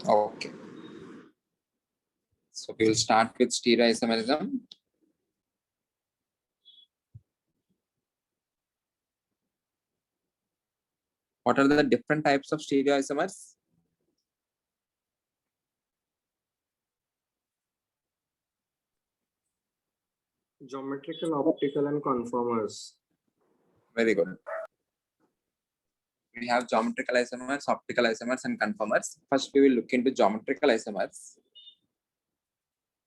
Okay. So we will start with stereoisomerism. What are the different types of stereoisomers? Geometrical, optical, and conformers. Very good. We have geometrical isomers, optical isomers, and conformers. First, we will look into geometrical isomers.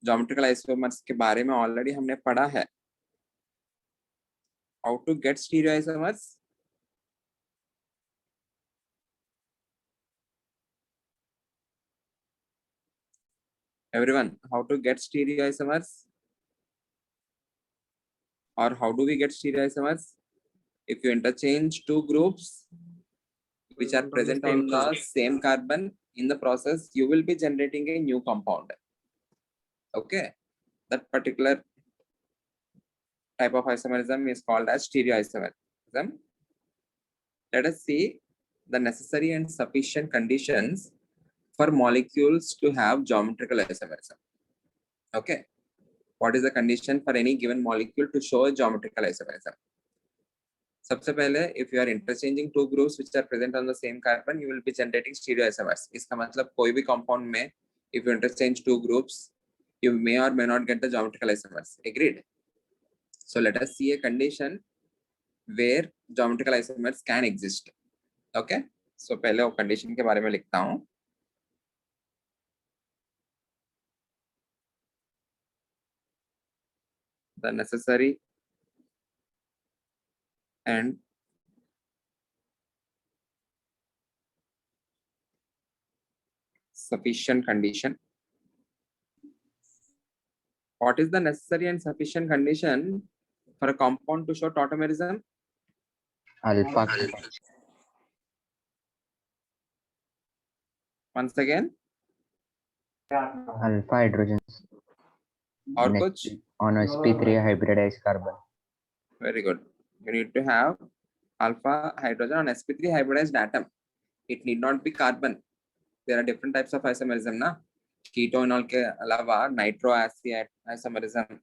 Geometrical isomers के बारे में already हमने पढ़ा है. How to get stereoisomers? Everyone, how to get stereoisomers? Or how do we get stereoisomers? If you interchange two groups which are present on the same carbon, in the process, you will be generating a new compound. Okay, that particular type of isomerism is called as stereoisomerism. Let us see the necessary and sufficient conditions for molecules to have geometrical isomerism. Okay, what is the condition for any given molecule to show a geometrical isomerism? सबसे पहले, if you are interchanging two groups which are present on the same carbon, you will be generating stereoisomers. इसका मतलब कोई भी compound में, if you interchange two groups, you may or may not get the geometrical isomers. Agreed? So let us see a condition where geometrical isomers can exist. Okay? So पहले वो condition के बारे में लिखता हूँ. The necessary and sufficient condition. What is the necessary and sufficient condition for a compound to show tautomerism? Alpha. Once again. Alpha hydrogens. और कुछ? On sp3 hybridized carbon. Very good. You need to have alpha hydrogen on sp3 hybridized atom. It need not be carbon. There are different types of isomerism ना. Ketonol के अलावा nitro acid isomerism,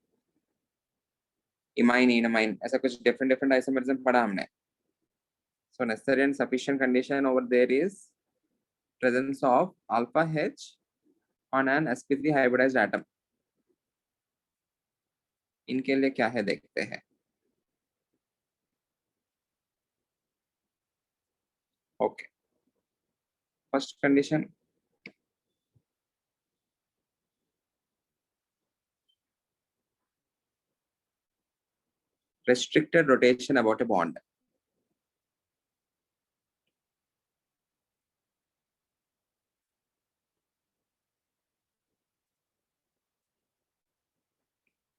imine enamine, ऐसा कुछ different isomerism पढ़ा हमने. So necessary and sufficient condition over there is presence of alpha H on an sp3 hybridized atom. इनके लिए क्या है देखते हैं. Okay. First condition. Restricted rotation about a bond.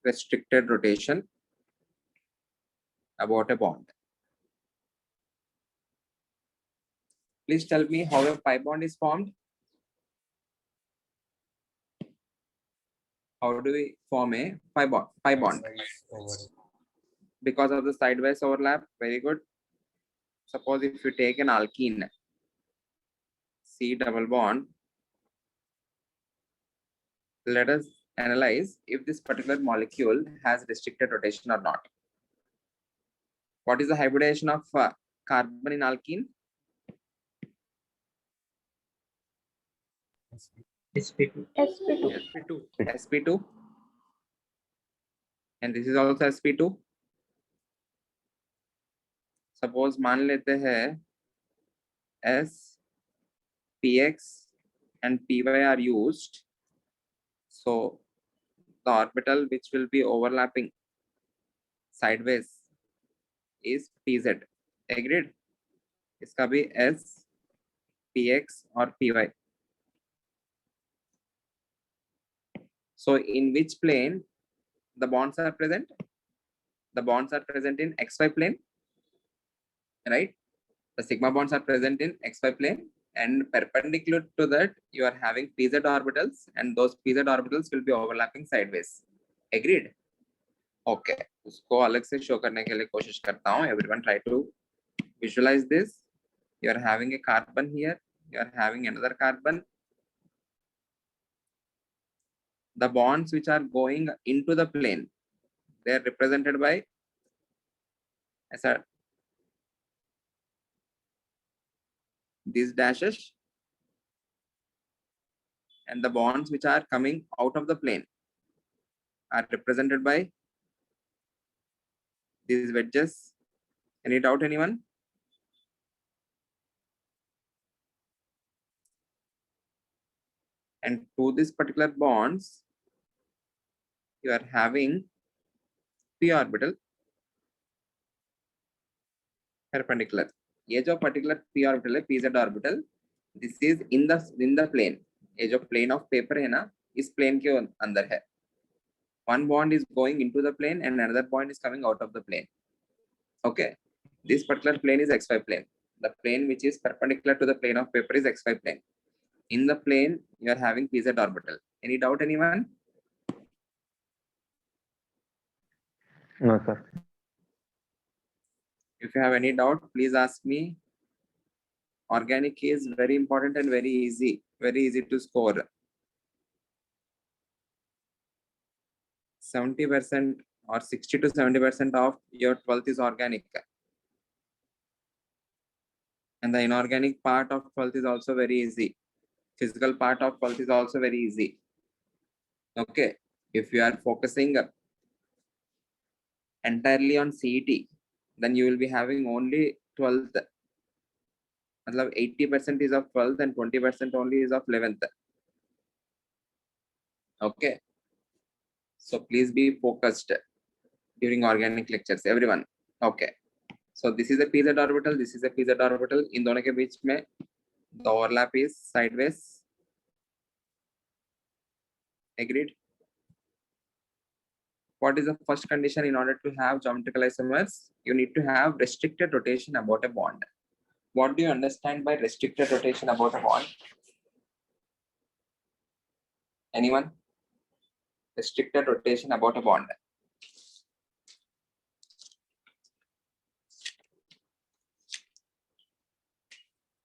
Restricted rotation about a bond. Please tell me how a pi bond is formed. How do we form a pi bond? Because of the sideways overlap. Very good. Suppose if you take an alkene, C double bond, let us analyze if this particular molecule has restricted rotation or not. What is the hybridization of carbon in alkene? sp2. sp2. And this is also sp2. Suppose मान लेते हैं S, px and py are used. So the orbital which will be overlapping sideways is pz. Agreed? इसका भी S, px और py. So in which plane the bonds are present? The bonds are present in xy plane, right? The sigma bonds are present in xy plane, and perpendicular to that you are having pz orbitals, and those pz orbitals will be overlapping sideways. Agreed? Okay, उसको अलग से show करने के लिए कोशिश करता हूँ. Everyone try to visualize this. You are having a carbon here, you are having another carbon, The bonds which are going into the plane, they are represented by these dashes, and the bonds which are coming out of the plane are represented by these wedges. Any doubt, anyone? And to this particular bonds, you are having p orbital perpendicular. ये जो particular p orbital है, pz orbital, this is in the plane. ये जो plane of paper है ना, इस plane के अंदर है. One bond is going into the plane and another bond is coming out of the plane. Okay, this particular plane is xy plane. The plane which is perpendicular to the plane of paper is xy plane. In the plane, you are having pz orbital. Any doubt, anyone? No, sir. If you have any doubt, please ask me. Organic is very important and very easy to score. 70% or 60 to 70% of your 12th is organic. And the inorganic part of 12th is also very easy. Physical part of 12th is also very easy. Okay, if you are focusing entirely on CET, then you will be having only 12th. 80% is of 12th and 20% only is of 11th. Okay, so please be focused during organic lectures, everyone. Okay, so this is a pz orbital, this is a pz orbital. In दोनों के बीच में the overlap is sideways. Agreed? What is the first condition in order to have geometrical isomers? You need to have restricted rotation about a bond. What do you understand by restricted rotation about a bond? Anyone? Restricted rotation about a bond.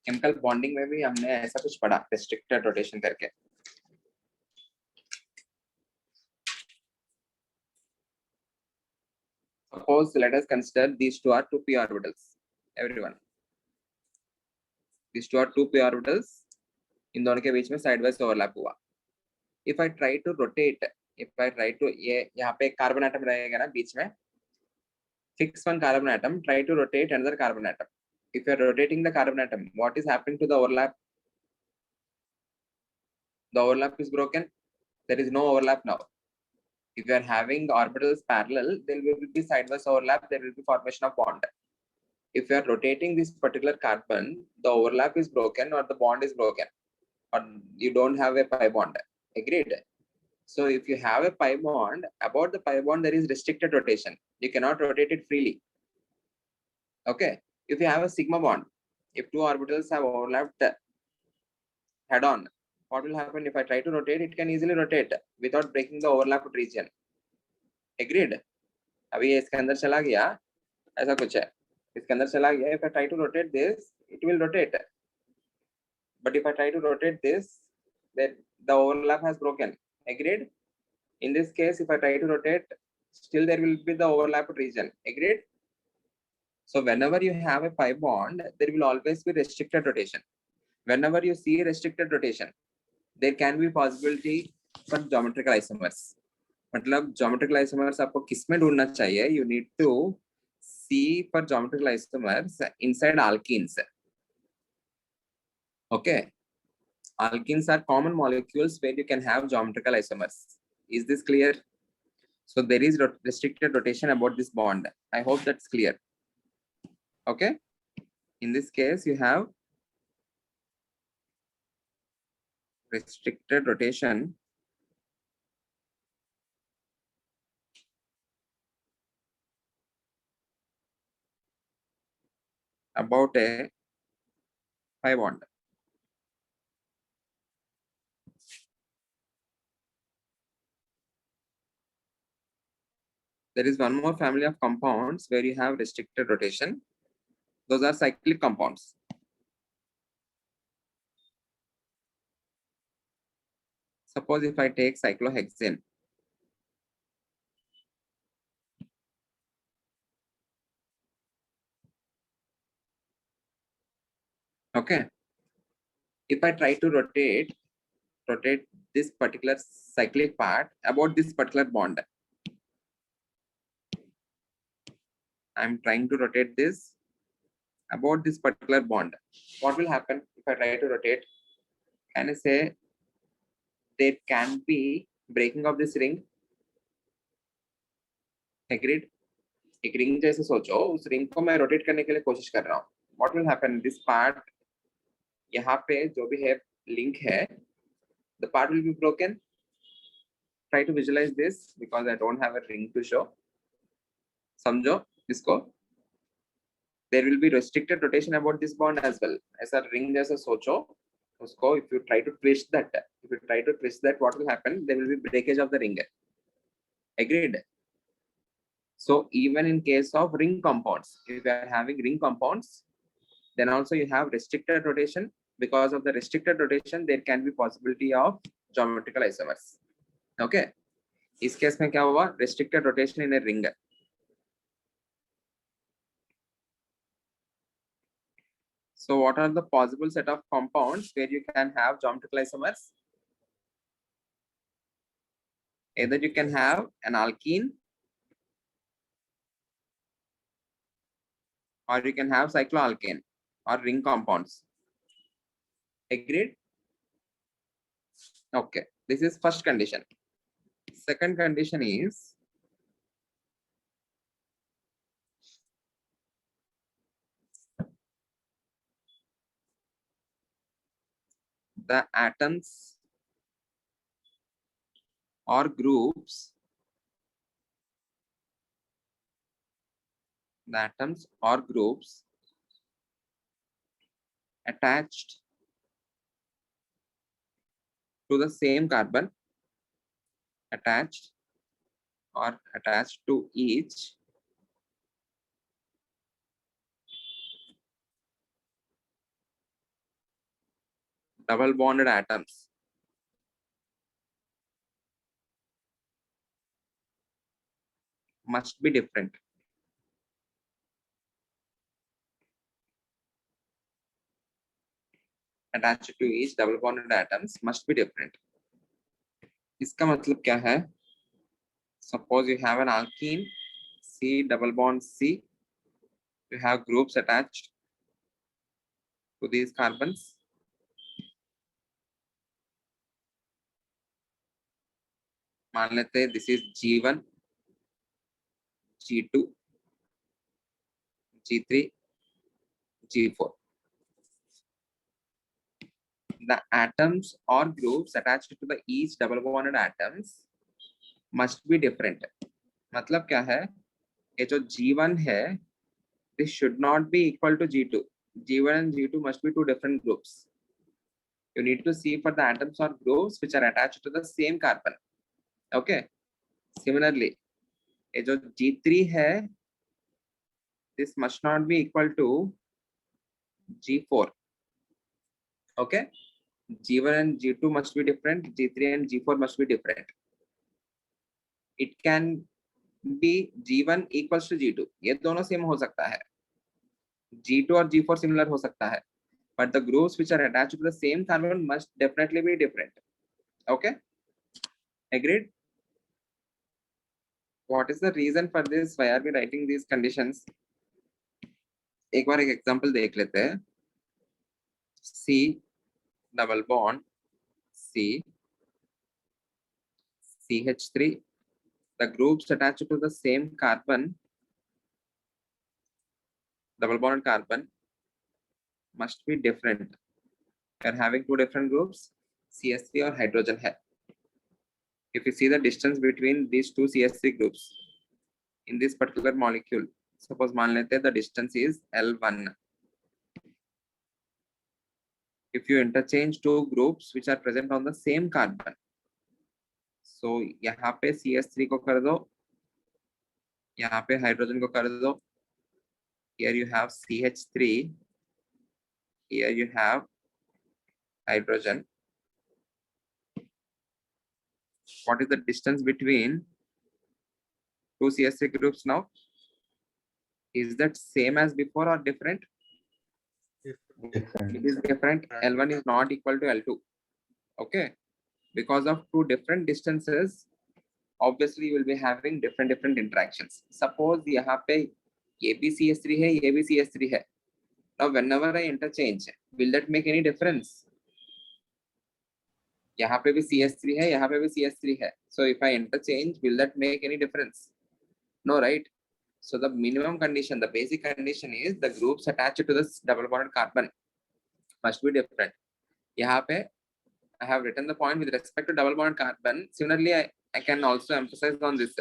Chemical bonding में भी हमने ऐसा कुछ पढ़ा, restricted rotation करके. Suppose let us consider these two are 2p orbitals. Everyone, these two are 2p orbitals. इन दोनों के बीच में sideways overlap हुआ. If I try to rotate, if I try to ये यहाँ पे कार्बन एटम रहेगा ना बीच में, fix one carbon atom, try to rotate another carbon atom. If you are rotating the carbon atom, what is happening to the overlap? The overlap is broken. There is no overlap now. If you are having orbitals parallel, there will be sideways overlap. There will be formation of bond. If you are rotating this particular carbon, the overlap is broken or the bond is broken, or you don't have a pi bond. Agreed? So if you have a pi bond, about the pi bond there is restricted rotation. You cannot rotate it freely. Okay. If you have a sigma bond, if two orbitals have overlapped head on, what will happen? If I try to rotate, it can easily rotate without breaking the overlapped region. Agreed? अभी ये इसके अंदर चला गया, ऐसा कुछ है, इसके अंदर चला गया. If I try to rotate this, it will rotate. But if I try to rotate this, then the overlap has broken. Agreed? In this case, if I try to rotate, still there will be the overlapped region. Agreed? So whenever you have a pi bond, there will always be restricted rotation. Whenever you see restricted rotation, there can be possibility for geometrical isomers. मतलब geometrical isomers आपको किसमें ढूंढना चाहिए? You need to see for geometrical isomers inside alkenes. Okay, alkenes are common molecules where you can have geometrical isomers. Is this clear? So there is restricted rotation about this bond. I hope that's clear. Okay, in this case you have restricted rotation about a pi bond. There is one more family of compounds where you have restricted rotation. Those are cyclic compounds. Suppose if I take cyclohexane, okay, if I try to rotate this particular cyclic part about this particular bond, I'm trying to rotate this about this particular bond. What will happen if I try to rotate? Can I say there can be breaking of this ring? Agreed? एक ring जैसे सोचो, उस ring को मैं rotate करने के लिए कोशिश कर रहा हूँ. What will happen? This part, यहाँ पे जो भी है लिंक है, the part will be broken. Try to visualize this because I don't have a ring to show. समझो इसको. There will be restricted rotation about this bond as well. ऐसा ring जैसा सोचो उसको. If you try to twist that, what will happen? There will be breakage of the ring. Agreed? So even in case of ring compounds, if you are having ring compounds, then also you have restricted rotation. Because of the restricted rotation, there can be possibility of geometrical isomers. Okay. इस case में क्या हुआ? Restricted rotation in a ring. So what are the possible set of compounds where you can have geometrical isomers? Either you can have an alkene, or you can have cycloalkane or ring compounds. Agreed? Okay, this is first condition. Second condition is the atoms or groups, attached to the same carbon, attached to each double bonded atoms must be different. Attached to each double bonded atoms must be different. इसका मतलब क्या है? Suppose you have an alkene, C double bond C. You have groups attached to these carbons. मान लेते हैं this is G1, G2, G3, G4. The atoms or groups attached to the each double bonded atoms must be different. मतलब क्या है? ये जो G1 है, this should not be equal to G2. G1 and G2 must be two different groups. You need to see for the atoms or groups which are attached to the same carbon. Okay. Similarly, ये जो G3 है, this must not be equal to G4. Okay. G1 and G2 must be different. G3 and G4 must be different. It can be G1 equals to G2. ये दोनों same हो सकता है. G2 और G4 similar हो सकता है. But the groups which are attached to the same carbon must definitely be different. Okay. Agreed? What is the reason for this? Why are we writing these conditions? एक बार एक example देख लेते हैं. C double bond C CH3. The groups attached to the same carbon, double bonded carbon, must be different. We are having two different groups, CH3 or hydrogen है. If you see the distance between these two CH3 groups in this particular molecule, suppose मान लेते हैं the distance is L1. If you interchange two groups which are present on the same carbon, so यहाँ पे CH3 को कर दो, यहाँ पे hydrogen को कर दो. Here you have CH3, here you have hydrogen. what is the distance between two CH3 groups now? Is that same as before or different? Different. It is different. L1 is not equal to L2. Okay. Because of two different distances, obviously you will be having different interactions. Suppose यहाँ पे ABCS3 है, ABCS3 है. Now whenever I interchange, will that make any difference? यहाँ पे भी CS3 है, यहाँ पे भी CS3 है. So if I interchange, will that make any difference? No, right? So the minimum condition, the basic condition is the groups attached to this double bonded carbon must be different. यहाँ पे I have written the point with respect to double bonded carbon. Similarly, I can also emphasize on this.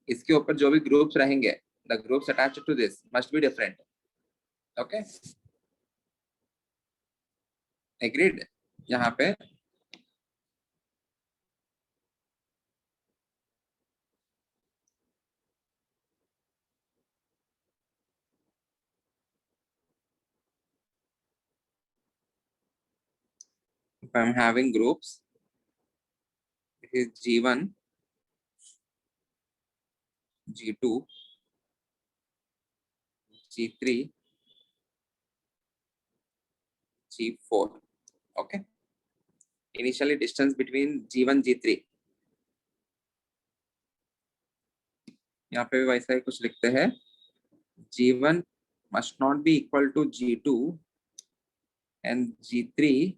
इसके ऊपर जो भी groups रहेंगे, the groups attached to this must be different. Okay? Agreed? यहाँ पे if I'm having groups, it is G1, G2, G3, G4. Okay. Initially distance between G1, G3. यहाँ पे भी वैसा ही कुछ लिखते हैं. G1 must not be equal to G2 and G3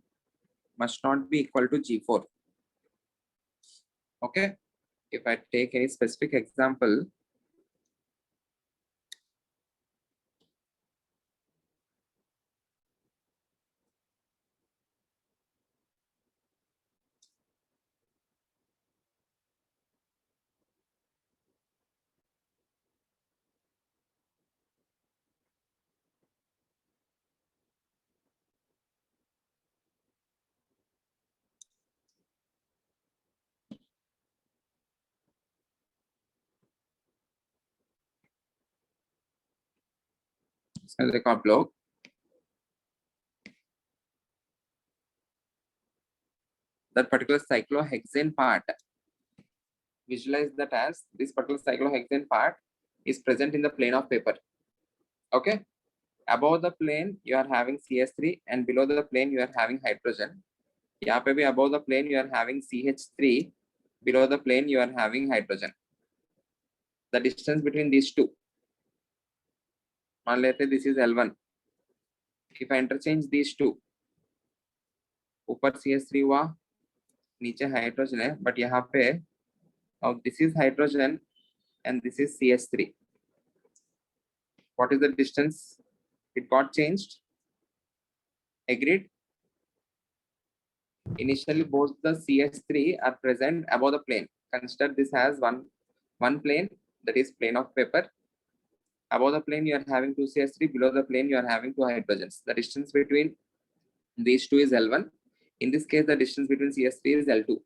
must not be equal to G4. Okay. If I take any specific example, इसमें देखो आप लोग, that particular cyclohexane part, visualize that as this particular cyclohexane part is present in the plane of paper. Okay. Above the plane you are having CS3 and below the plane you are having hydrogen. यहाँ पे भी above the plane you are having CH3, below the plane you are having hydrogen. The distance between these two, मान लेते this is L1. If I interchange these two, ऊपर CH3 हुआ, नीचे hydrogen है, but यहाँ पे now this is hydrogen and this is CH3. What is the distance? It got changed. Agreed? Initially both the CH3 are present above the plane. Consider this as one plane, that is plane of paper. Above the plane you are having two CH3, below the plane you are having two hydrogens. The distance between these two is L1. In this case the distance between CH3 is L2.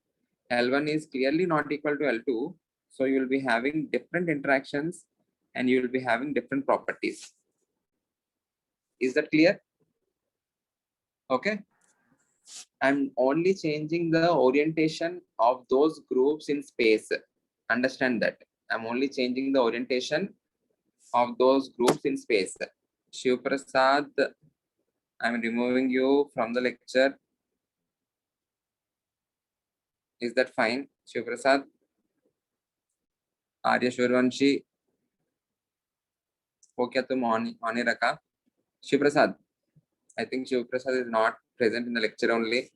L1 is clearly not equal to L2, so you will be having different interactions and you will be having different properties. Is that clear? Okay. I'm only changing the orientation of those groups in space. Understand that. I'm only changing the orientation of those groups in space. Shiv Prasad, I'm removing you from the lecture. Is that fine? Shiv Prasad? Arya Shurvanshi, वो क्या तुम on ही रखा? Shiv Prasad, I think Shiv Prasad is not present in the lecture only.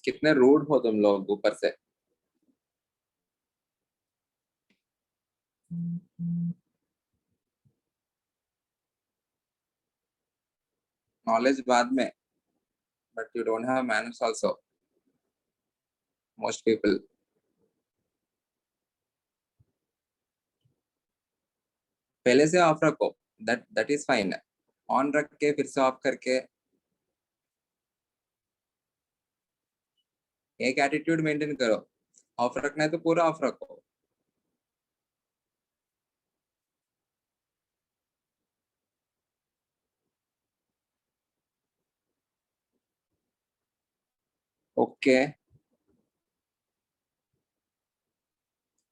कितने rude हो तुम लोग ऊपर से. Knowledge बाद में, but you don't have manners also. Most people. पहले से ऑफ रखो, that is fine. ऑन रख के फिर से ऑफ करके एक एटीट्यूड मेंटेन करो. ऑफ रखना है तो पूरा ऑफ रखो. ओके,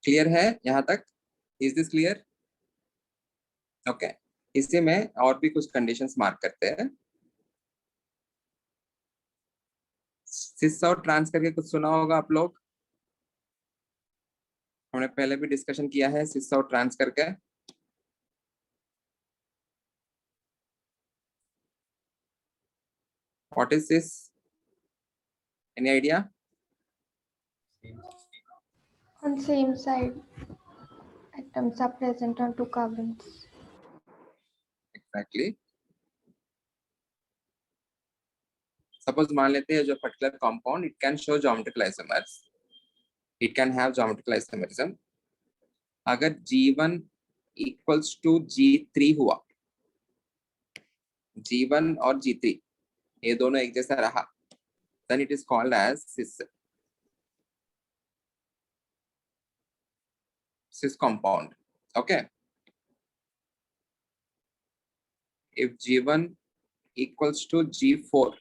क्लियर है यहाँ तक? Is this clear? ओके, इसी में और भी कुछ कंडीशंस मार्क करते हैं। सिस और ट्रांस करके कुछ सुना होगा आप लोग, हमने पहले भी डिस्कशन किया है सिस और ट्रांस करके। What is sis? Any idea? On same side, atoms are present on two carbons. Exactly. Suppose मान लेते हैं जो particular compound it can show geometrical isomers, it can have geometrical isomerism. अगर G1 इक्वल्स टू G3 हुआ, G1 और G3 ये दोनों एक जैसा रहा, then it is called as cis compound. Okay, if G1 equals to G4,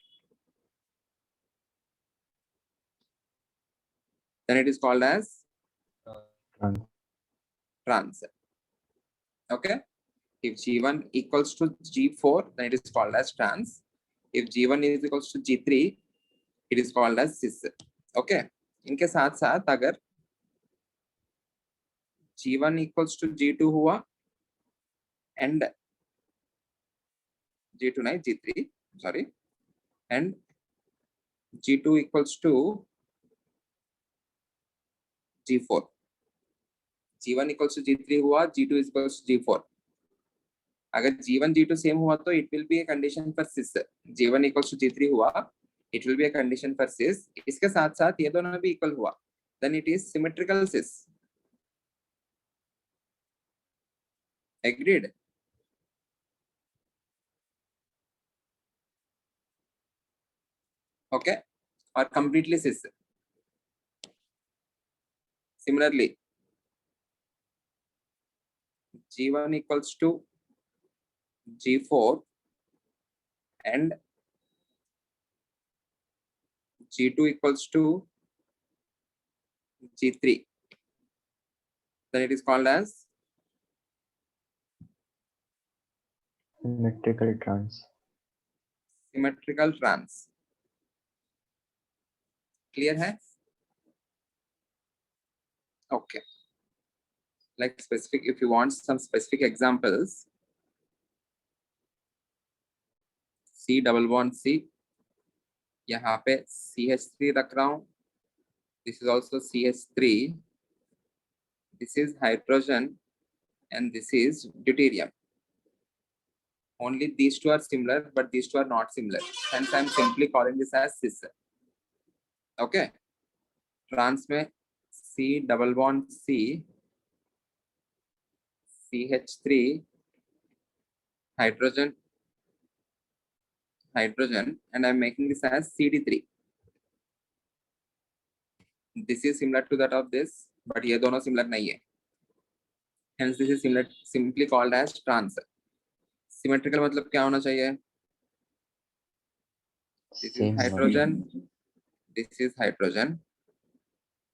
then it is called as Trans. trans. Okay, if G1 equals to G4, then it is called as trans. If G1 is equals to G3, it is called as cis. Okay, इनके साथ साथ अगर G1 equals to G2 हुआ and G2 नहीं G3 sorry, and G2 equals to G4, G1 equals to G3 हुआ, G2 equals to G4, अगर G1 G2 same हुआ तो it will be a condition for cis. G1 equals to G3 हुआ, it will be a condition for cis. इसके साथ साथ ये दोनों भी इक्वल हुआ, then it is symmetrical cis. Agreed? Okay, or completely cis. Similarly, G1 equals to G4 and G2 equals to G3, then it is called as Symmetrical trans. symmetrical trans. Clear है? Okay, like specific, if you want some specific examples, C double bond C, यहाँ पे CH3 रख रहा हूँ, this is also CH3, this is hydrogen and this is deuterium. Only these two are similar, but these two are not similar. Hence, I am simply calling this as cis. Okay. Trans में C double bond C, CH3, hydrogen, hydrogen, and I am making this as CD3. This is similar to that of this, but ये दोनों similar नहीं है. Hence, this is similar, simply called as trans. Symmetrical मतलब क्या होना चाहिए? This is Same hydrogen, this is hydrogen,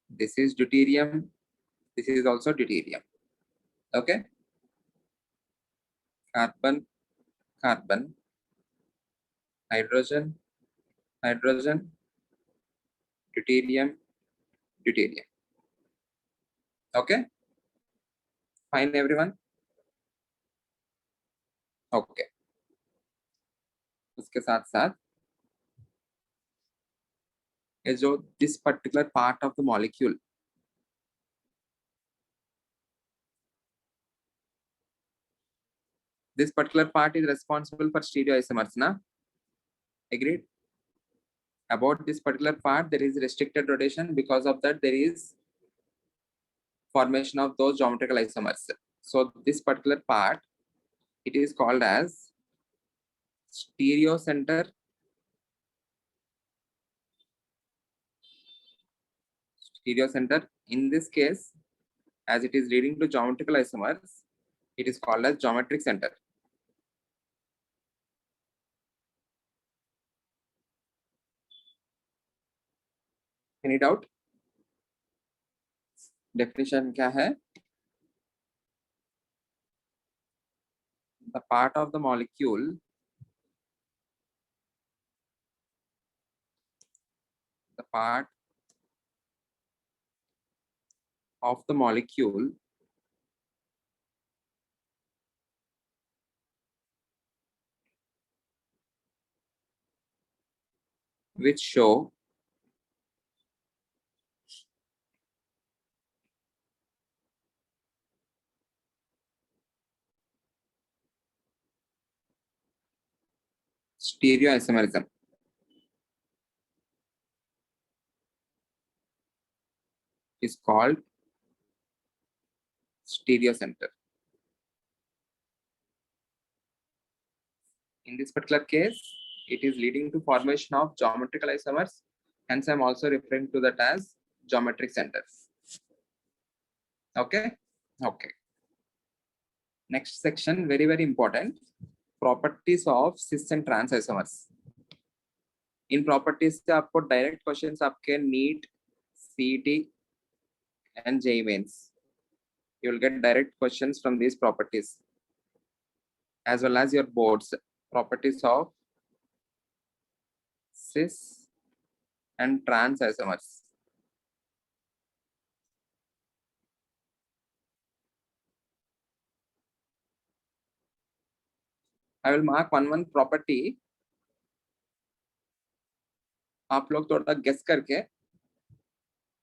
this is deuterium, this is also deuterium. Okay, carbon, carbon, hydrogen, hydrogen, deuterium, deuterium. Okay, fine everyone. Okay, उसके साथ साथ ये जो this particular part of the molecule, this particular part is responsible for stereoisomers, na? Agreed? About this particular part, there is restricted rotation. Because of that, there is formation of those geometrical isomers. So this particular part, it is called as stereo center. Stereo center. In this case, as it is leading to geometrical isomers, it is called as geometric center. Any doubt? Definition क्या है? The part of the molecule which show stereoisomerism is called stereocenter. In this particular case, it is leading to formation of geometrical isomers. Hence, I'm also referring to that as geometric centers. Okay. Okay. Next section, very, very important. Properties of cis and trans isomers. इन properties से आपको direct questions आपके NEET CET and JEE mains you will get direct questions from these properties as well as your boards. Properties of cis and trans isomers. I will mark one property. आप लोग थोड़ा guess करके,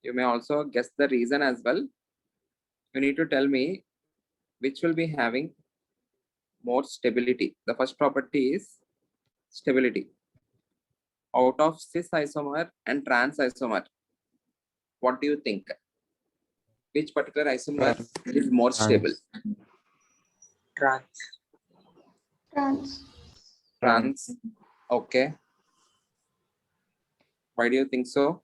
you may also guess the reason as well. You need to tell me which will be having more stability. The first property is stability. Out of cis isomer and trans isomer, what do you think? Which particular isomer is more stable? Trans. Trans. Okay. Why do you think so?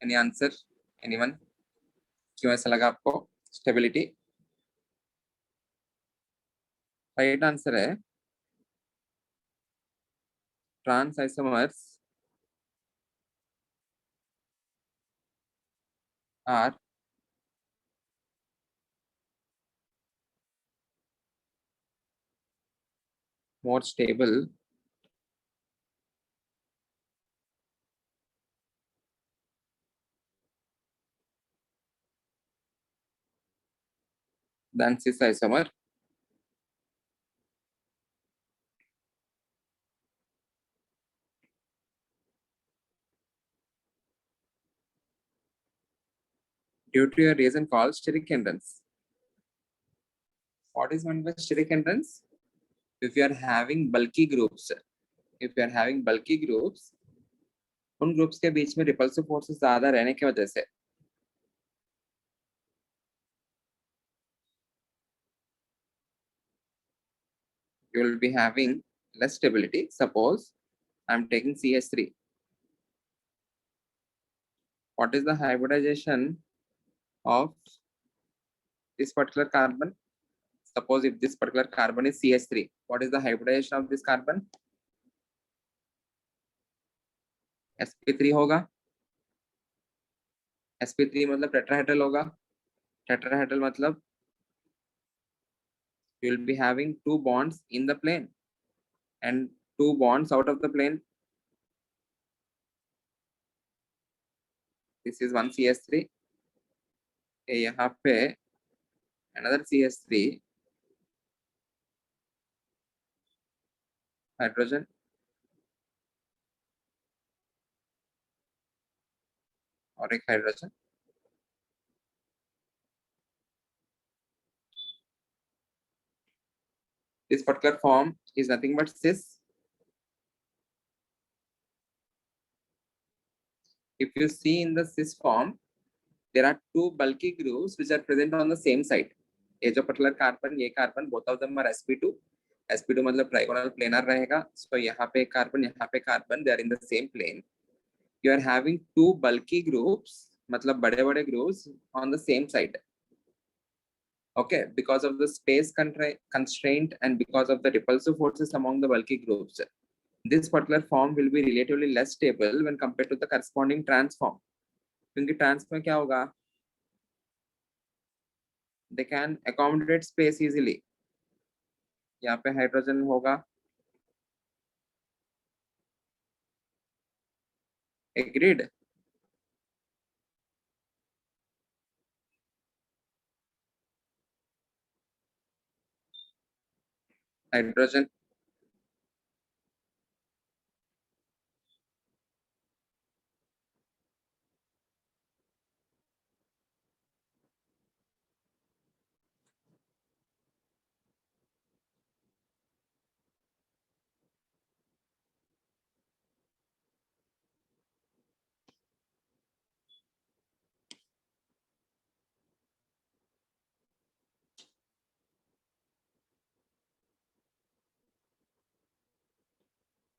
Any answer? Anyone? क्यों ऐसा लगा आपको? Stability. Right answer है trans isomers are more stable than cis isomer. Due to a reason called steric hindrance. What is meant by steric hindrance? If you are having bulky groups, उन groups के बीच में repulsive forces ज्यादा रहने की वजह से you will be having less stability. Suppose I'm taking CH3. What is the hybridization of this particular carbon? Suppose if this particular carbon is CH3, what is the hybridization of this carbon? sp3 होगा. sp3 मतलब tetrahedral होगा. Tetrahedral मतलब you will be having two bonds in the plane and two bonds out of the plane. This is one CH3. यहाँ पे another CH3 hydrogen और एक hydrogen. This particular form is nothing but cis. If you see in the cis form, there are two bulky groups which are present on the same side. ये जो particular carbon, ये carbon, both of them are sp2. sp2 मतलब trigonal planar रहेगा. So यहाँ पे carbon, they are in the same plane. You are having two bulky groups, मतलब बड़े-बड़े groups on the same side. Okay, because of the space constraint and because of the repulsive forces among the bulky groups, this particular form will be relatively less stable when compared to the corresponding trans form. क्योंकि trans में क्या होगा? They can accommodate space easily. यहाँ पे hydrogen होगा. Agreed? Hydrogen.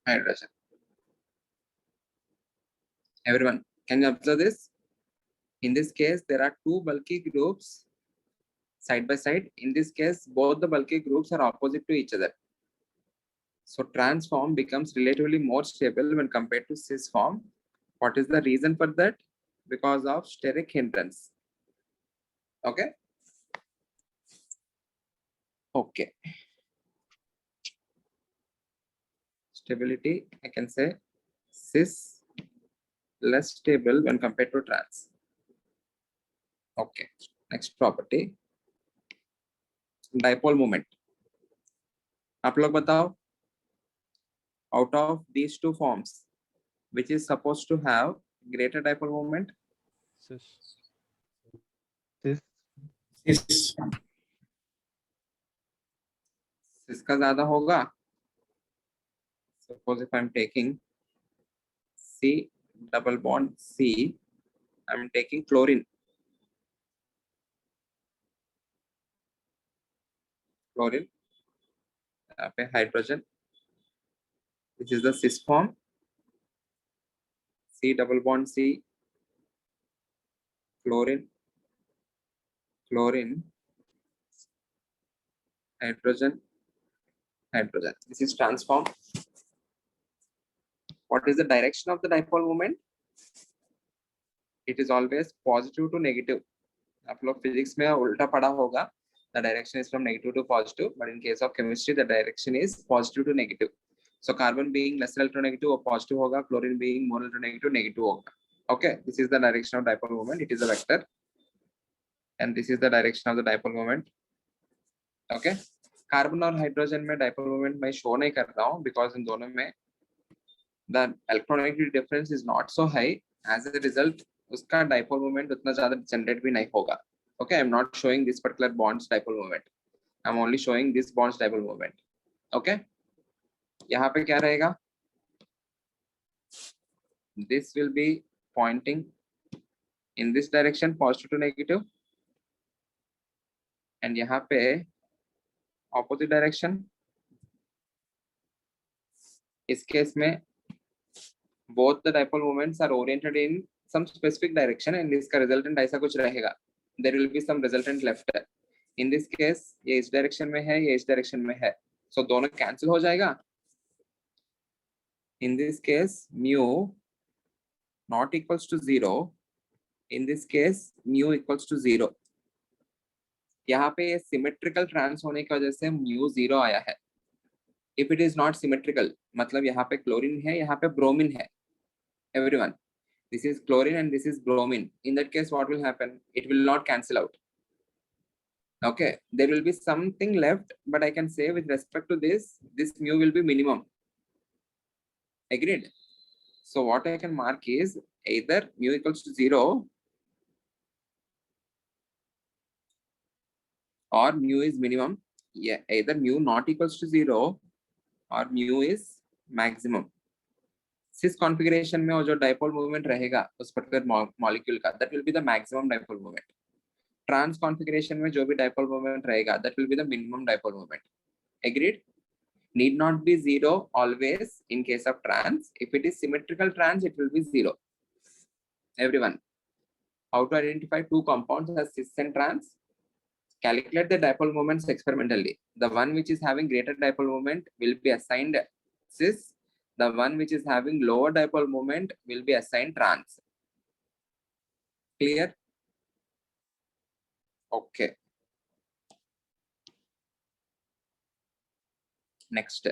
Hydrogen. Everyone, can you observe this? In this case, there are two bulky groups side by side. In this case, both the bulky groups are opposite to each other. So trans form becomes relatively more stable when compared to cis form. What is the reason for that? Because of steric hindrance. Okay. Okay. Stability, I can say cis less stable when compared to trans. Okay. Next property. Dipole moment. आप लोग बताओ, out of these two forms, which is supposed to have greater dipole moment? Cis. इसका ज्यादा होगा. Suppose if I'm taking C double bond C, I'm taking chlorine. Chlorine. यहाँ पे hydrogen. This is the cis form. C double bond C. Chlorine. Chlorine. Hydrogen. Hydrogen. This is trans form. What is the direction of the dipole moment? It is always positive to negative. आप लोग physics में उल्टा पढ़ा होगा. The direction is from negative to positive, but in case of chemistry, the direction is positive to negative. So carbon being less electronegative or positive hoga, chlorine being more electronegative, negative hoga. Okay, this is the direction of dipole moment. It is a vector, and this is the direction of the dipole moment. Okay, carbon और hydrogen में dipole moment मैं show नहीं कर रहा हूँ because इन दोनों में the electronegativity difference is not so high. As a result, उसका dipole moment उतना ज़्यादा generate भी नहीं होगा. Okay, I'm not showing this particular bonds dipole moment. I'm only showing this bonds dipole moment. Okay, यहाँ पे क्या रहेगा? This will be pointing in this direction, positive to negative, and यहाँ पे opposite direction. इस case में both the dipole moments are oriented in some specific direction, and इसका resultant ऐसा कुछ रहेगा. There will be some resultant left. In this case, ये इस direction में है, ये इस direction में है. So दोनों cancel हो जाएगा. In this case, mu not equals to 0. In this case, mu equals to 0. यहाँ पे symmetrical trans होने की वजह से mu 0 आया है. If it is not symmetrical, मतलब यहाँ पे chlorine है, यहाँ पे bromine है. Everyone, this is chlorine and this is bromine. In that case, what will happen? It will not cancel out. Okay, there will be something left, but I can say with respect to this mu will be minimum. Agreed? So what I can mark is either mu equals to 0 or mu is minimum. Yeah, either mu not equals to 0 or mu is maximum. Cis configuration में वो जो dipole moment रहेगा उस particular molecule का, that will be the maximum dipole moment. Trans configuration में जो भी dipole moment रहेगा, that will be the minimum dipole moment. Agreed? Need not be 0 always in case of trans. If it is symmetrical trans, it will be 0. Everyone, how to identify two compounds as cis and trans? calculate the dipole moments experimentally. The one which is having greater dipole moment will be assigned cis. The one which is having lower dipole moment will be assigned trans. Clear? Okay. Next,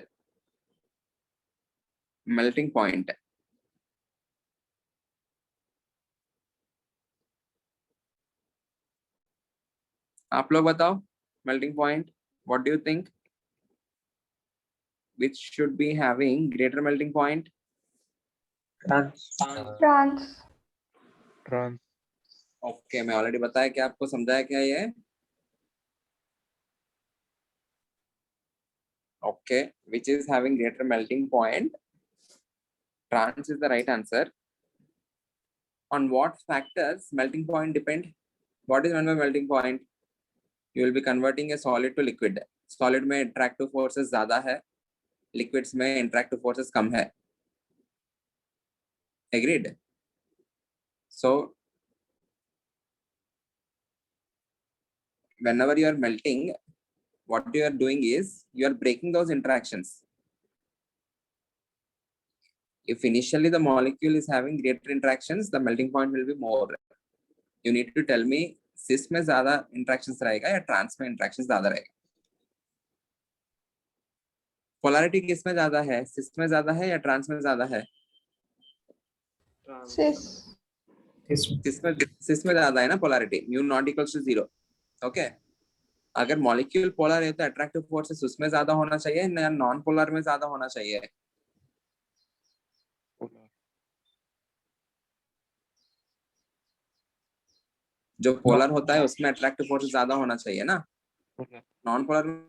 melting point. आप लोग बताओ, melting point, what do you think? Which should be having greater melting point? Trans. Trans. Trans. Okay, मैं already बताया कि आपको समझाया क्या ये? Okay, which is having greater melting point? Trans is the right answer. On what factors melting point depend? What is meant by melting point? You will be converting a solid to liquid. Solid में interactive forces ज़्यादा है, liquids में interactive forces कम है. Agreed? So whenever you are melting, what you are doing is you are breaking those interactions. If initially the molecule is having greater interactions, the melting point will be more. You need to tell me cis में ज़्यादा interactions रहेगा या trans में interactions ज़्यादा रहेगा. Polarity किस में ज़्यादा है? cis में ज़्यादा है या trans में ज़्यादा है? Cis. cis में ज़्यादा है ना polarity. Mu not equals to 0. Okay. अगर molecule polar है तो attractive forces उसमें ज़्यादा होना चाहिए या non polar में ज़्यादा होना चाहिए? जो पोलर होता है उसमें अट्रैक्टिव फोर्स ज्यादा होना चाहिए ना. नॉन पोलर में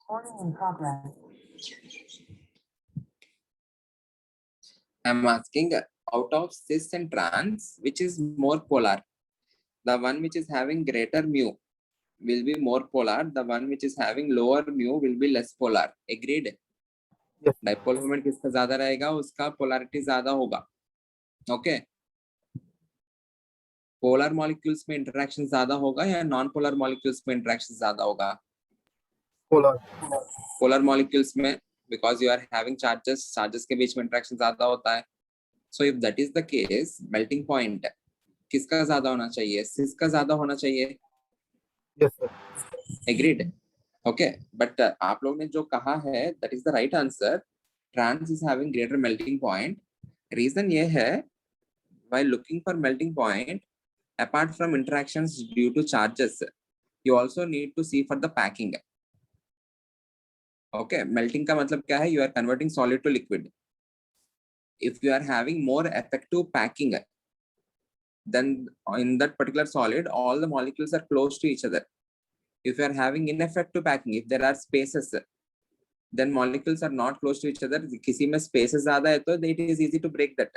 Recording in progress. I'm asking out of cis and trans, which is more polar? The one which is having greater mu will be more polar. The one which is having lower mu will be less polar. Agreed? Yes. Dipole moment किसका ज्यादा रहेगा उसका polarity ज्यादा होगा. Okay. Polar molecules में interaction ज्यादा होगा या non polar molecules में interaction ज्यादा होगा? Polar molecules में, because you are having charges के बीच में interaction ज्यादा होता है. So if that is the case, melting point किसका ज्यादा होना चाहिए? cis का ज्यादा होना चाहिए. Yes, sir. Agreed? Okay, but आप लोग ने जो कहा है that is the right answer. Trans is having greater melting point. Reason ये है, while looking for melting point, apart from interactions due to charges, you also need to see for the packing. Okay, melting का मतलब क्या है? You are converting solid to liquid. If you are having more effective packing, then in that particular solid, all the molecules are close to each other. If you are having ineffective packing, if there are spaces, then molecules are not close to each other. किसी में spaces ज़्यादा है तो it is easy to break that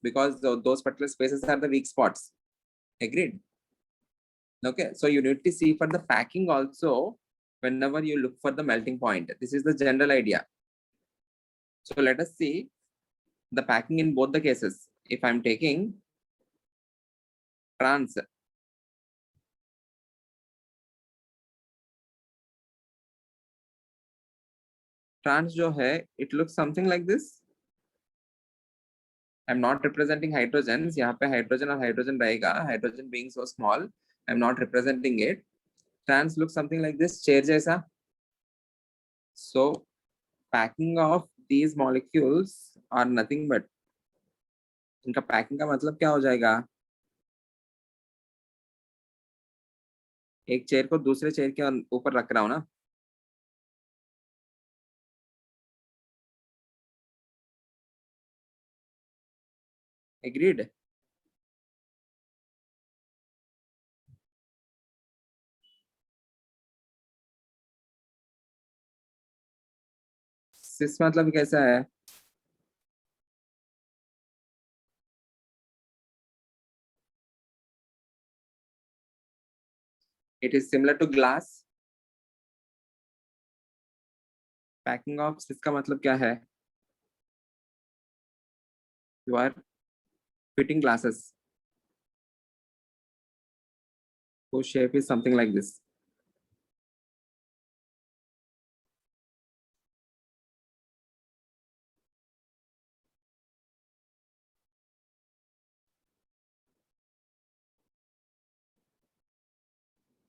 because those particular spaces are the weak spots. Agreed? Okay, so you need to see for the packing also whenever you look for the melting point. This is the general idea. So let us see the packing in both the cases. If I'm taking trans, जो है, it looks something like this. I'm not representing hydrogens. यहाँ पे hydrogen और hydrogen रहेगा. Hydrogen being so small, I'm not representing it. Trans looks something like this, chair जैसा. So packing of these molecules are nothing but, इनका packing का मतलब क्या हो जाएगा? एक चेयर को दूसरे चेयर के ऊपर रख रहा हूँ ना. Agreed? cis मतलब कैसा है? It is similar to glass. Packing of cis का मतलब क्या है? You are fitting glasses whose shape is something like this.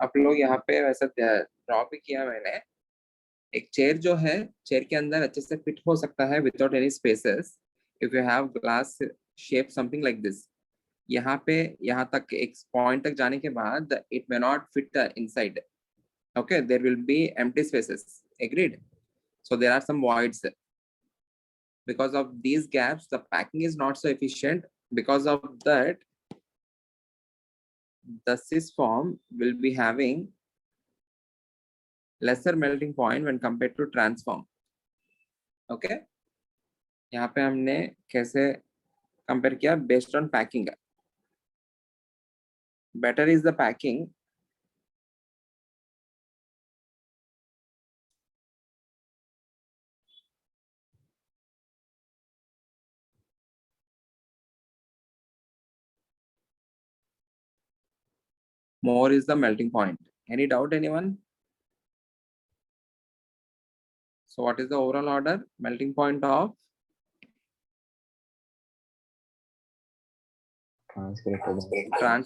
आप लोग यहाँ पे वैसा ड्रॉ भी किया मैंने। एक चेयर जो है, चेयर के अंदर अच्छे से फिट हो सकता है without any spaces if you have glass shape something like this. यहाँ पे यहाँ तक एक पॉइंट तक जाने के बाद it may not fit inside. Okay, there will be empty spaces. Agreed? So there are some voids. Because of these gaps, the packing is not so efficient. Because of that, the cis form will be having lesser melting point when compared to trans form. Okay? यहाँ पे हमने कैसे compare किया based on packing. Better is the packing. More is the melting point. Any doubt, anyone? So what is the overall order? Melting point of trans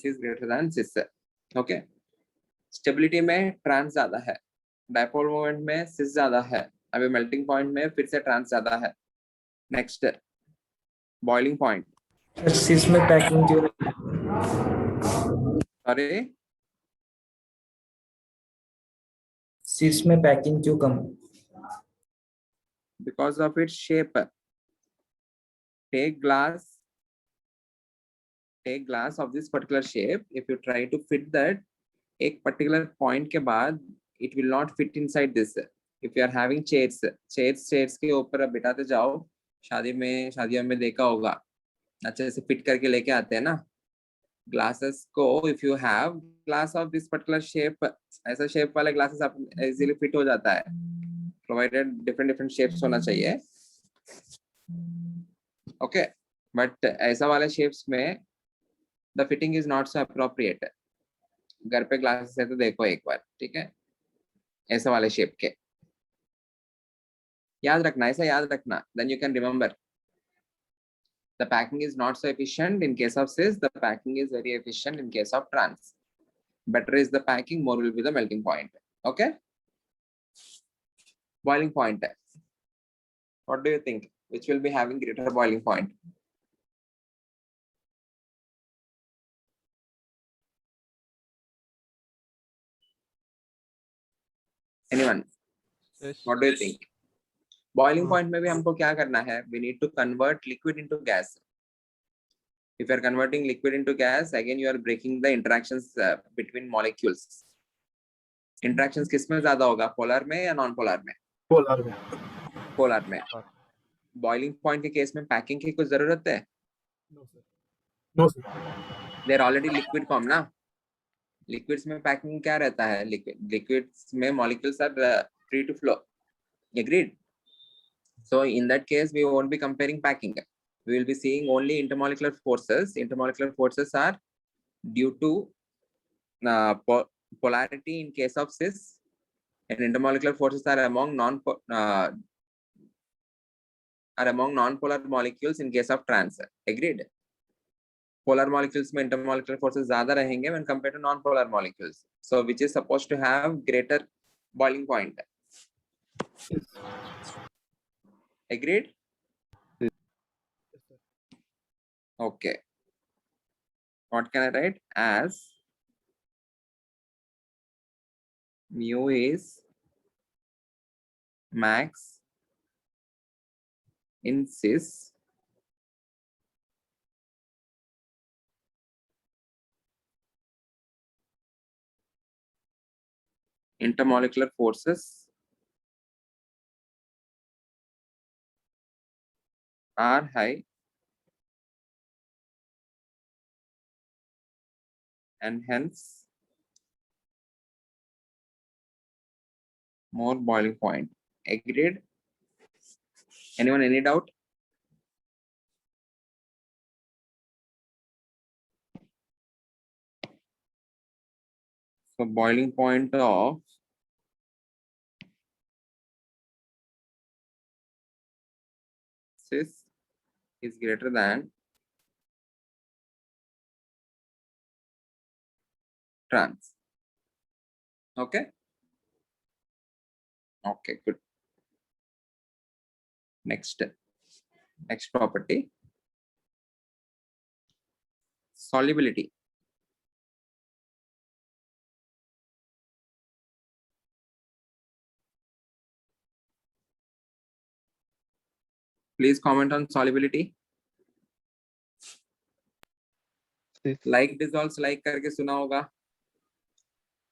is greater than cis. Okay. Stability में trans ज्यादा है, dipole moment में cis ज्यादा है, अभी melting point में फिर से trans ज्यादा है. Next, boiling point. cis में पैकिंग क्यों Sorry, cis में पैकिंग क्यों कम? because of its shape. Take glass of this particular shape. If you try to fit that, एक particular point के बाद it will not fit inside this. If you are having chairs के ऊपर अब बिठाते जाओ, शादियों में देखा होगा, अच्छे से फिट करके लेके आते हैं ना ग्लासेस को. if you have glass of this particular shape, ऐसा शेप वाले ग्लासेस आप इजीली फिट हो जाता है, provided different shapes होना चाहिए. Okay, but ऐसा वाले shapes में the fitting is not so appropriate. घर पे ग्लासेस है तो देखो एक बार, ठीक है, ऐसा वाले शेप के याद रखना, ऐसा याद रखना, then you can remember. The packing is not so efficient in case of cis, the packing is very efficient in case of trans. Better is the packing, more will be the melting point. Okay? Boiling point. What do you think? Which will be having greater boiling point? Anyone? Yes. What do you think? Boiling point में भी हमको क्या करना है? We need to convert liquid into gas. If you are converting liquid into gas, again you are breaking the interactions between molecules. Interactions किस में ज्यादा होगा, polar में या non polar में? पोलर में. Polar में. Boiling point के केस में packing की कुछ जरूरत है? No sir. They are already liquid form ना. Liquids में packing क्या रहता है? Liquids में molecules are free to flow. Agreed? So in that case, we won't be comparing packing. We will be seeing only intermolecular forces. Intermolecular forces are due to polarity in case of cis, and intermolecular forces are among non-polar molecules in case of trans. Agreed? Polar molecules में intermolecular forces ज़्यादा रहेंगे when compared to non-polar molecules. So which is supposed to have greater boiling point. Agreed? Okay. What can I write? As mu is max in cis, intermolecular forces are high and hence more boiling point. Agreed? Anyone, any doubt? So boiling point of cis is greater than trans. Okay? Okay, good. Next property. Solubility. Please comment on solubility. cis, Like dissolves like करके सुना होगा.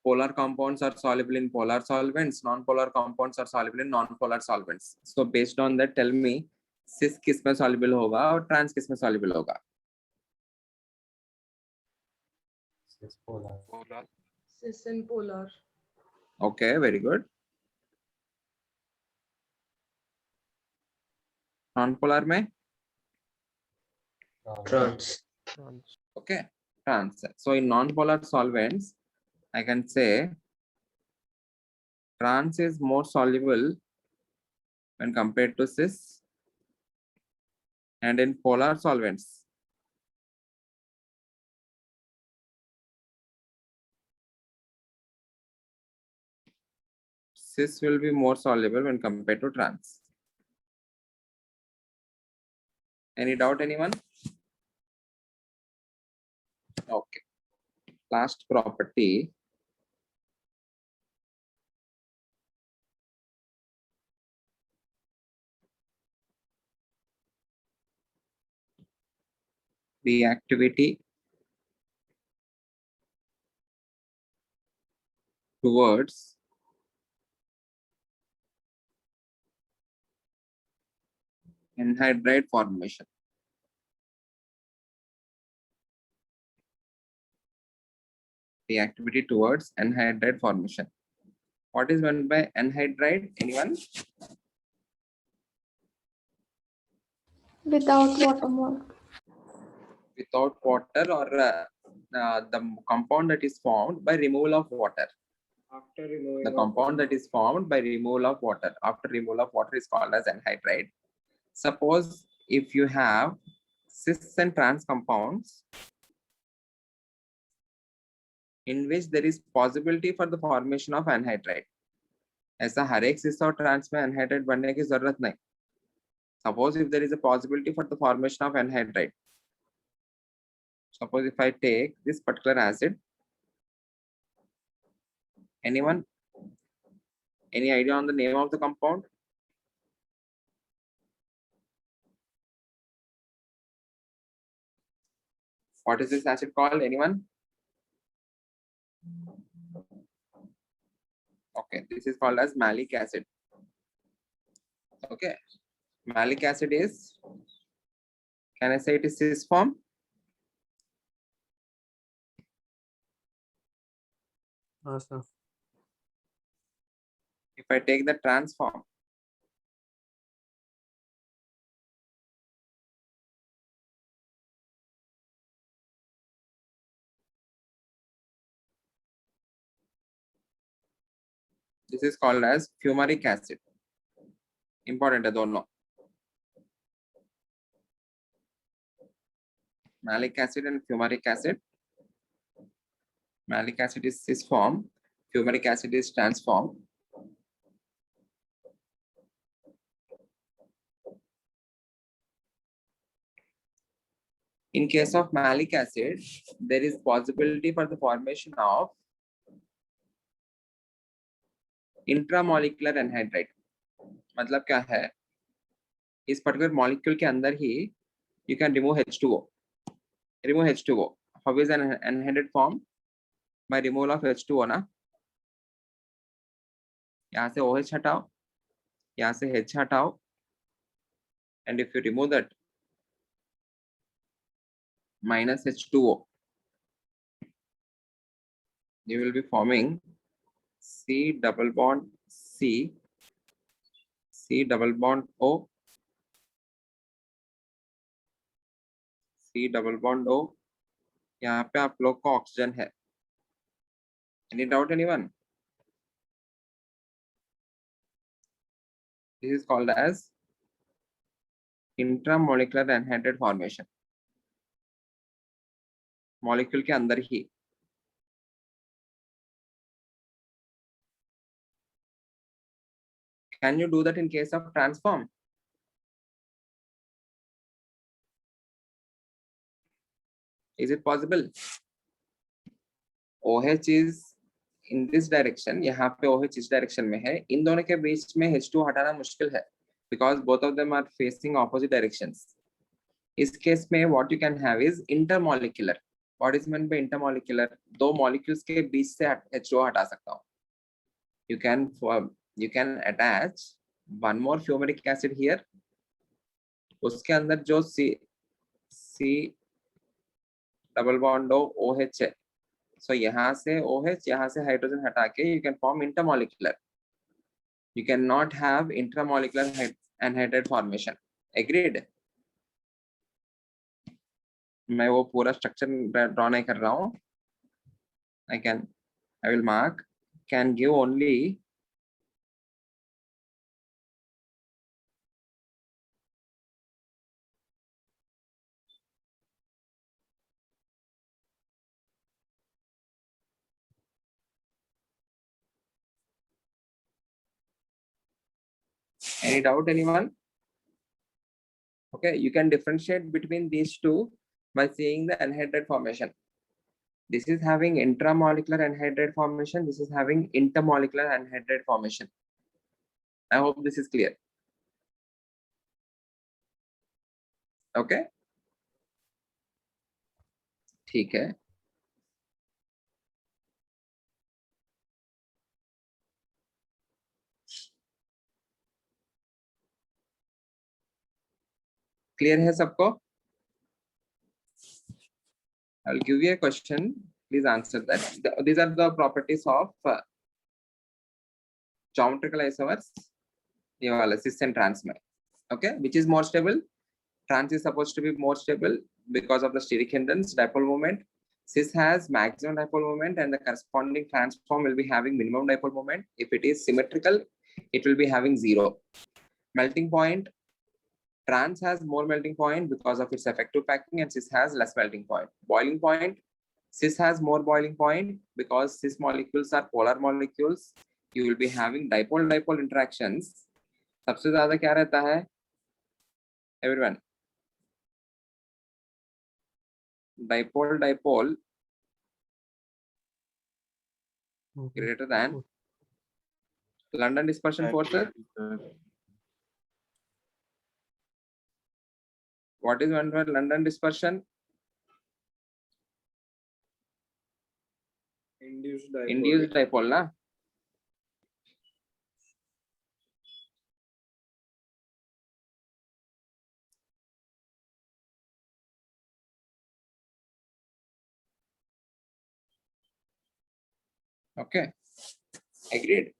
Polar compounds are soluble in polar solvents. Non-polar compounds are soluble in non-polar solvents. So based on that, tell me cis किस में soluble होगा और trans किस में soluble होगा. polar, Cis and polar. Okay, very good. Non-polar में Trans. trans, okay, trans. So in non-polar solvents, I can say trans is more soluble when compared to cis, and in polar solvents, cis will be more soluble when compared to trans. Any doubt, anyone? Okay. Last property. Reactivity towards anhydride formation. Reactivity towards anhydride formation. What is meant by anhydride? Anyone? Without water mole. Without water, or the compound that is formed by removal of water. After removing The compound that is formed by removal of water. After removal of water is called as anhydride. Suppose if you have cis and trans compounds in which there is possibility for the formation of anhydride. ऐसा हर एक cis और trans में anhydride बनने की जरूरत नहीं. Suppose if there is a possibility for the formation of anhydride. Suppose if I take this particular acid. Anyone? Any idea on the name of the compound? What is this acid called? Anyone? Okay, this is called as malic acid. Okay, malic acid is, can I say it is cis form? sir. If I take the trans form, this is called as fumaric acid. Important, I don't know. Malic acid and fumaric acid. Malic acid is cis form, fumaric acid is trans form. In case of malic acid, there is possibility for the formation of intramolecular anhydride. मतलब क्या है, इस particular molecule के अंदर ही you can remove H2O. Remove H2O. How is an anhydride formed? By removal of H2O, na? यहाँ से OH हटाओ, यहाँ से H हटाओ, and if you remove that minus H2O, you will be forming C double bond C, C double bond O, C double bond O. यहाँ पे आप लोग को ऑक्सीजन है. Any doubt, anyone? This is called as intramolecular anhydride formation. Molecule के अंदर ही. Can you do that in case of transform? Is it possible? OH is in this direction. यहाँ पे OH इस direction में है. इन दोनों के बीच में H2 हटाना मुश्किल है, because both of them are facing opposite directions. इस case में what you can have is intermolecular. What is meant by intermolecular? दो molecules के बीच से H2 हटा सकता हूँ. You can attach one more fumaric acid here. उसके अंदर जो C double bond OH है. So यहाँ से OH, यहाँ से hydrogen हटा के you can form intermolecular. You cannot have intramolecular anhydride formation. Agreed? मैं वो पूरा स्ट्रक्चर ड्रॉ नहीं कर रहा हूँ. I will mark. Can give only any doubt, anyone? Okay, you can differentiate between these two by seeing the anhydride formation. This is having intramolecular anhydride formation. This is having intermolecular anhydride formation. I hope this is clear. Okay. ठीक है. Clear है सबको? I'll give you a question. Please answer that. These are the properties of geometrical isomers. ये वाला cis and trans में. Okay, which is more stable? Trans is supposed to be more stable because of the steric hindrance, dipole moment. Cis has maximum dipole moment, and the corresponding transform will be having minimum dipole moment. If it is symmetrical, it will be having 0. Melting point. Trans has more melting point because of its effective packing, and cis has less melting point. Boiling point. Cis has more boiling point because cis molecules are polar molecules. You will be having dipole-dipole interactions. सबसे ज़्यादा क्या रहता है? Everyone. Dipole-dipole greater than London dispersion forces. What is meant by London dispersion? Induced dipole. Induced dipole, na? Okay, agreed.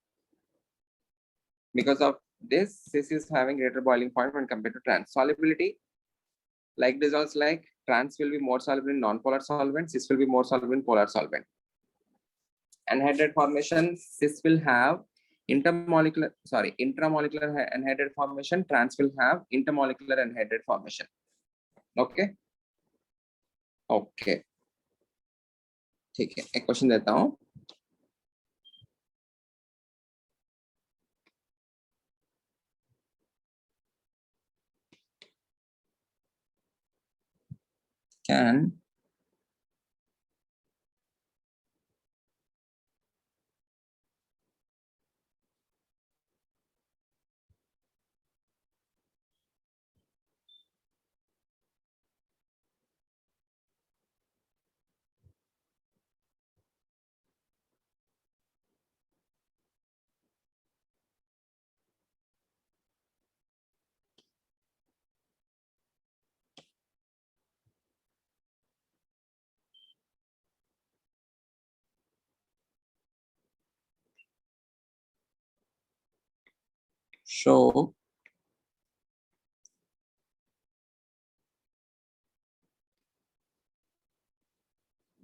Because of this, cis is having greater boiling point when compared to trans. Solubility, like dissolves like trans will be more soluble in non-polar solvent, cis will be more soluble in polar solvent. Anhydride formation, cis will have intramolecular anhydride formation, trans will have intermolecular anhydride formation. Okay. Okay. ठीक है, एक question देता हूँ. Can show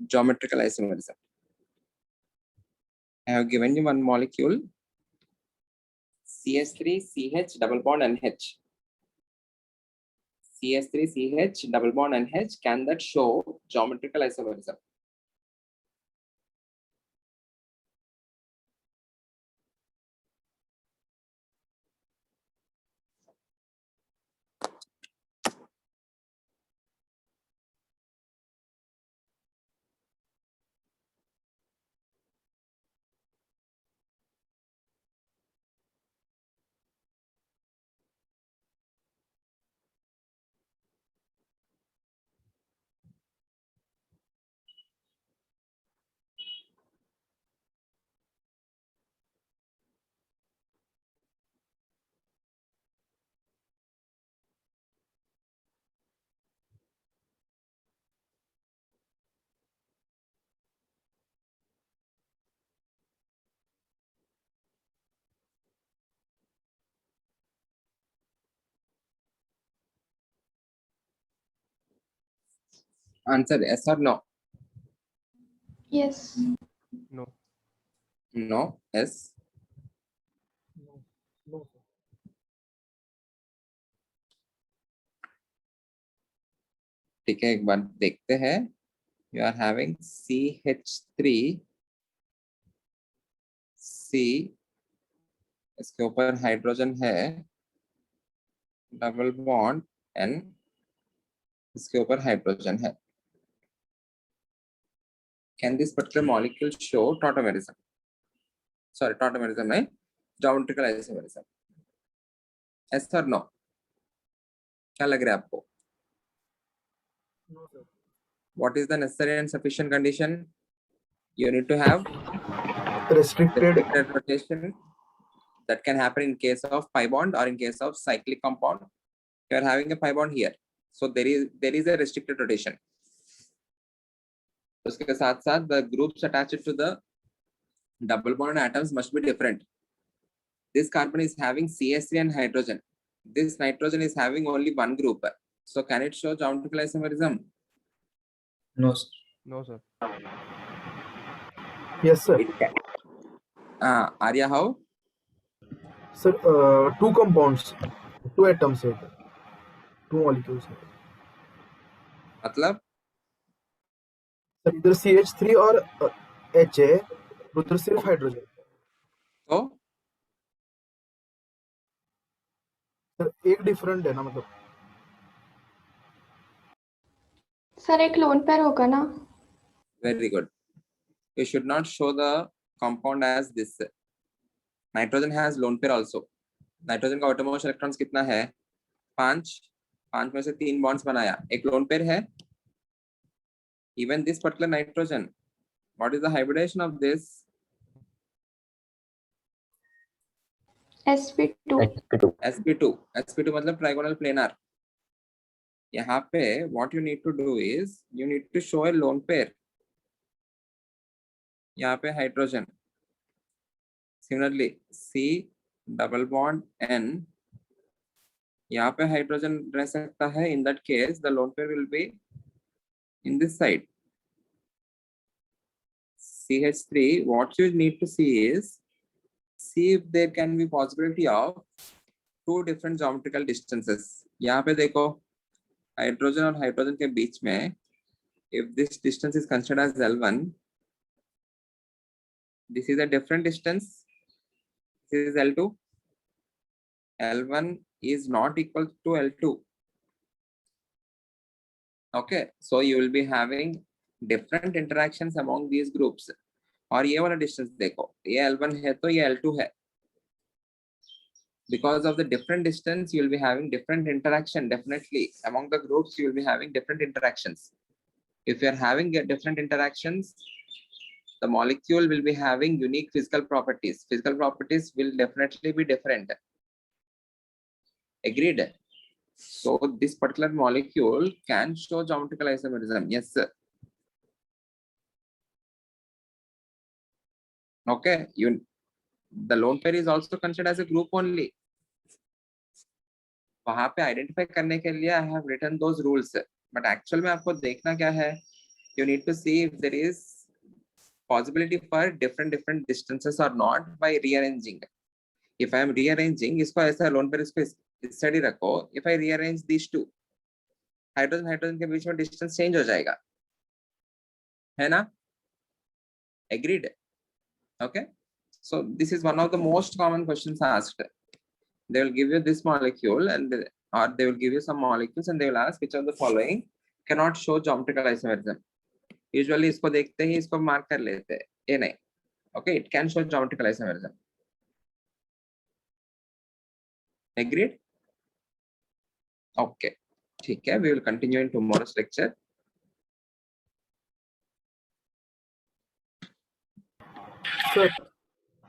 geometrical isomerism. I have given you one molecule, CH3CH double bond NH. CH3CH double bond NH, can that show geometrical isomerism? Answer yes or no? Yes. No. No, yes. No. No, sir. ठीक है, एक बार देखते हैं. You are having CH3, C, इसके ऊपर hydrogen है, double bond N, इसके ऊपर हाइड्रोजन है. Can this particular molecule show tautomerism? Sorry, tautomerism नहीं, geometrical isomerism. Yes or no? क्या लग रहा है आपको? No, sir. What is the necessary and sufficient condition? You need to have Restricted. restricted rotation. That can happen in case of pi bond or in case of cyclic compound. You are having a pi bond here, so there is a restricted rotation. उसके साथ साथ the groups attached to the double bond atoms must be different. This carbon is having CH3 and hydrogen. This nitrogen is having only one group. So can it show geometrical isomerism? No, sir. No, sir. Yes, sir. It can. Arya, how? Sir, two compounds, two atoms है, two molecules है. मतलब sir इधर CH3 और H है, उधर सिर्फ hydrogen. तो sir एक डिफरेंट है ना, मतलब. सर एक लोन पेयर होगा ना? very good. You should not show the compound as this. Nitrogen has lone pair also. Nitrogen का ऑटोमोस्ट इलेक्ट्रॉन्स कितना है? 5. 5 में से 3 बॉन्ड्स बनाया, एक लोन पेयर है. Even this particular nitrogen, what is the hybridization of this? sp2. sp2 मतलब trigonal planar. यहाँ पे what you need to do is you need to show a lone pair. यहाँ पे hydrogen. Similarly, C double bond N, यहाँ पे hydrogen रह सकता है. In that case, the lone pair will be in this side. CH3, what you need to see is, see if there can be possibility of two different geometrical distances. यहाँ पे देखो, hydrogen और hydrogen के बीच में, if this distance is considered as L1, this is a different distance. This is L2. L1 is not equal to L2. Okay, so you will be having different interactions among these groups. और ये वाला distance देखो, ये L1 है तो ये L2 है. Because of the different distance, you will be having different interaction. Definitely, among the groups, you will be having different interactions. If you are having different interactions, the molecule will be having unique physical properties. Physical properties will definitely be different. Agreed? So this particular molecule can show geometrical isomerism. Yes, sir. Okay, the lone pair is also considered as a group only. वहां पे identify करने के लिए I have written those rules, but actual में आपको देखना क्या है, you need to see if there is possibility for different distances or not by rearranging. If I am rearranging, इसको ऐसा लोन पर इसको इस साइड ही रखो, if I rearrange these two, hydrogen hydrogen के बीच में डिस्टेंस चेंज हो जाएगा, है ना? Agreed? Okay. So this is one of the most common questions asked. They will give you this molecule and or they will give you some molecules and they will ask which of the following cannot show geometrical isomerism. Usually इसको देखते ही इसको mark कर लेते हैं, ये नहीं. Okay, it can show geometrical isomerism. Agreed? Okay, ठीक है. We will continue in tomorrow's lecture. Sir,